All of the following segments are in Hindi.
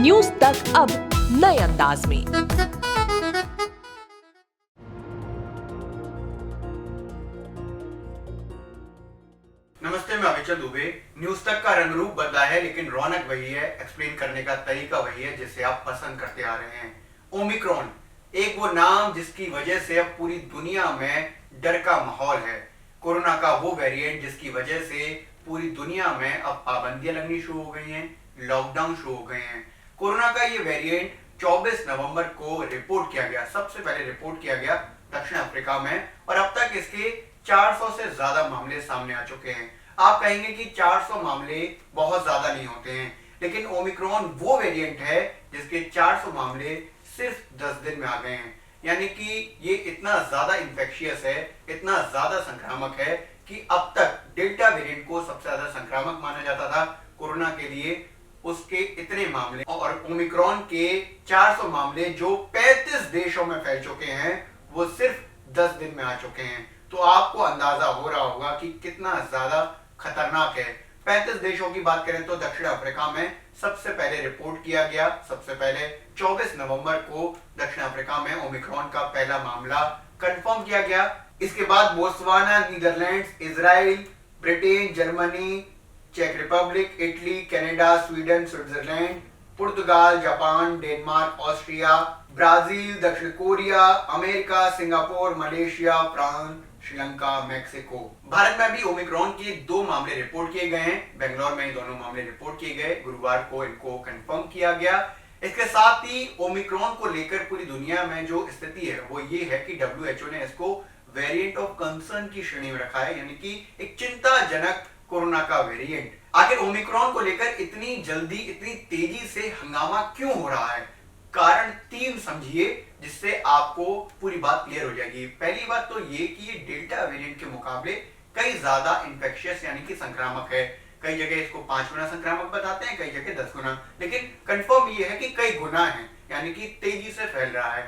न्यूज तक अब नए अंदाज में। नमस्ते, मैं अभिचल दुबे। न्यूज तक का रंग रूप बदला है, लेकिन रौनक वही है, एक्सप्लेन करने का तरीका वही है जिसे आप पसंद करते आ रहे हैं। ओमिक्रॉन, एक वो नाम जिसकी वजह से अब पूरी दुनिया में डर का माहौल है। कोरोना का वो वेरिएंट जिसकी वजह से पूरी दुनिया में अब पाबंदियां लगनी शुरू हो गई हैं, लॉकडाउन शुरू हो गए हैं। कोरोना का ये वेरिएंट 24 नवंबर को रिपोर्ट किया गया, सबसे पहले रिपोर्ट किया गया दक्षिण अफ्रीका में, और अब तक इसके 400 से ज्यादा मामले सामने आ चुके हैं। आप कहेंगे कि 400 मामले बहुत ज्यादा नहीं होते हैं, लेकिन ओमिक्रॉन वो वेरिएंट है जिसके 400 मामले सिर्फ 10 दिन में आ गए हैं। यानी कि ये इतना ज्यादा इंफेक्शियस है, इतना ज्यादा संक्रामक है कि अब तक डेल्टा वेरिएंट को सबसे ज्यादा संक्रामक माना जाता था कोरोना के लिए, उसके इतने मामले, और ओमिक्रॉन के 400 मामले जो 35 देशों में फैल चुके हैं वो सिर्फ 10 दिन में आ चुके हैं। तो आपको अंदाजा हो रहा होगा कि कितना ज्यादा खतरनाक है। 35 देशों की बात करें तो दक्षिण अफ्रीका में सबसे पहले रिपोर्ट किया गया, सबसे पहले 24 नवंबर को दक्षिण अफ्रीका में ओमिक्रॉन का पहला मामला कंफर्म किया गया। इसके बाद Botswana, Netherlands, Israel, Britain, Germany, चेक Republic, Italy, Canada, Sweden, Switzerland, पुर्तगाल, जापान, डेनमार्क, ऑस्ट्रिया, ब्राजील, दक्षिण Korea, America, Singapore, Malaysia, France, Sri Lanka, Mexico. Bharat में भी ओमिक्रॉन के 2 मामले रिपोर्ट किए गए हैं। बेंगलोर में दोनों मामले रिपोर्ट किए गए, गुरुवार को इनको कंफर्म किया गया। इसके साथ ही ओमिक्रॉन को लेकर पूरी दुनिया में जो स्थिति है वो ये है कि WHO ने इसको वेरिएंट ऑफ कंसर्न की श्रेणी में रखा है, यानी कि एक चिंताजनक कोरोना का वेरिएंट। आखिर ओमिक्रॉन को लेकर इतनी जल्दी, इतनी तेजी से हंगामा क्यों हो रहा है? कारण 3 समझिए जिससे आपको पूरी बात क्लियर हो जाएगी। पहली बात तो ये कि ये डेल्टा वेरिएंट के मुकाबले कई ज्यादा इंफेक्शियस यानी कि संक्रामक है। कई जगह इसको 5 गुना संक्रामक बताते हैं, कई जगह 10 गुना, लेकिन कंफर्म ये है कि कई गुना है, यानी कि तेजी से फैल रहा है।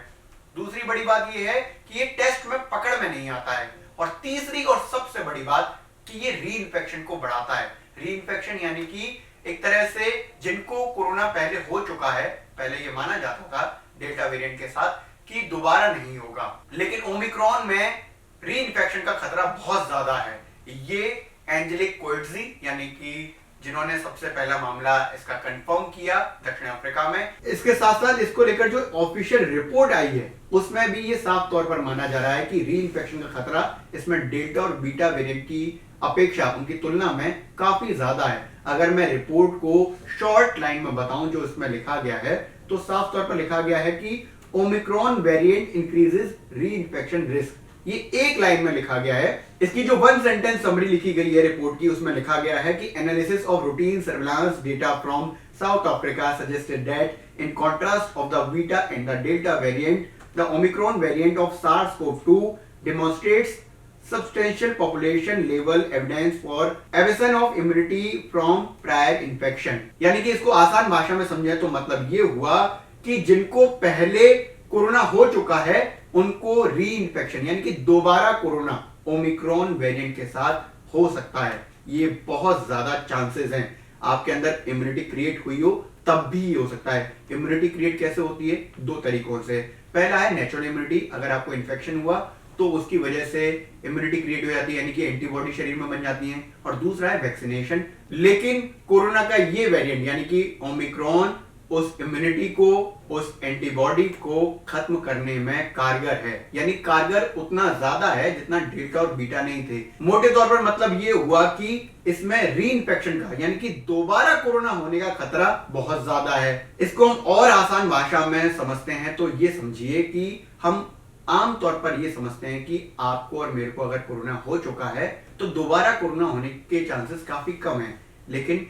दूसरी बड़ी बात ये है कि ये टेस्ट में पकड़ में नहीं आता है, और तीसरी और सबसे बड़ी बात कि ये री इन्फेक्शन को बढ़ाता है। री इन्फेक्शन यानी कि एक तरह से जिनको कोरोना पहले हो चुका है, पहले ये माना जाता था डेल्टा वेरिएंट के साथ कि दोबारा नहीं होगा, लेकिन ओमिक्रॉन में री इन्फेक्शन का खतरा बहुत ज्यादा है। ये एंजेलिक कोएट्जी यानी कि जिन्होंने सबसे पहला मामला इसका कंफर्म किया दक्षिण अफ्रीका में, इसके साथ साथ इसको लेकर जो ऑफिशियल रिपोर्ट आई है उसमें भी ये साफ तौर पर माना जा रहा है कि री इन्फेक्शन का खतरा इसमें डेल्टा और बीटा वेरिएंट की अपेक्षा, उनकी तुलना में काफी ज्यादा है। अगर मैं रिपोर्ट को शॉर्ट लाइन में बताऊं जो इसमें लिखा गया है, तो साफ तौर पर लिखा गया है कि ओमिक्रॉन वेरिएंट इंक्रीजेस री इन्फेक्शन रिस्क। ये एक लाइन में लिखा गया है। इसकी जो 1 सेंटेंस समरी लिखी गई है रिपोर्ट की, उसमें लिखा गया है कि analysis of routine surveillance data from south Africa suggested that in contrast of the beta and the delta variant, the Omicron variant of SARS-CoV-2 demonstrates substantial population level evidence for evasion of immunity from prior infection। यानी कि इसको आसान भाषा में समझे तो मतलब ये हुआ कि जिनको पहले कोरोना हो चुका है उनको री इन्फेक्शन यानी कि दोबारा कोरोना ओमिक्रॉन वेरिएंट के साथ हो सकता है। ये बहुत ज्यादा चांसेस हैं। आपके अंदर इम्यूनिटी क्रिएट हुई हो तब भी हो सकता है। इम्यूनिटी क्रिएट कैसे होती है? 2 तरीकों से। पहला है नेचुरल इम्यूनिटी, अगर आपको इन्फेक्शन हुआ तो उसकी वजह से इम्यूनिटी क्रिएट हो जाती है, यानी कि एंटीबॉडी शरीर में बन जाती हैं। और दूसरा है वैक्सीनेशन। लेकिन कोरोना का ये वेरिएंट यानी कि ओमिक्रॉन उस इम्यूनिटी को, उस एंटीबॉडी को खत्म करने में कारगर है, यानी कारगर उतना ज्यादा है जितना डेल्टा और बीटा नहीं थे। मोटे तौर पर मतलब ये हुआ कि इसमें री इन्फेक्शन का यानी कि दोबारा कोरोना होने का खतरा बहुत ज्यादा है। इसको हम और आसान भाषा में समझते हैं तो ये समझिए कि हम आम तौर पर ये समझते हैं कि आपको और मेरे को अगर कोरोना हो चुका है तो दोबारा कोरोना होने के चांसेस काफी कम हैं, लेकिन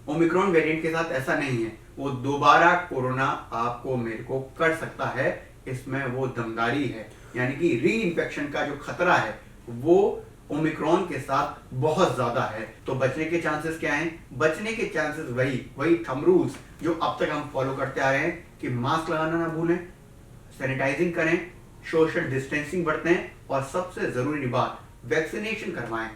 ओमिक्रॉन वेरिएंट के साथ ऐसा नहीं है। वो दोबारा कोरोना आपको मेरे को कर सकता है, इसमें वो दमदारी है, यानी कि री इन्फेक्शन का जो खतरा है वो ओमिक्रॉन के साथ बहुत ज्यादा है। तो बचने के चांसेस क्या हैं? बचने के चांसेस वही थंब रूल्स जो अब तक हम फॉलो करते आ रहे हैं कि मास्क लगाना ना भूलें, सैनिटाइजिंग करें, सोशल डिस्टेंसिंग बरतें, और सबसे जरूरी बात वैक्सीनेशन करवाएं।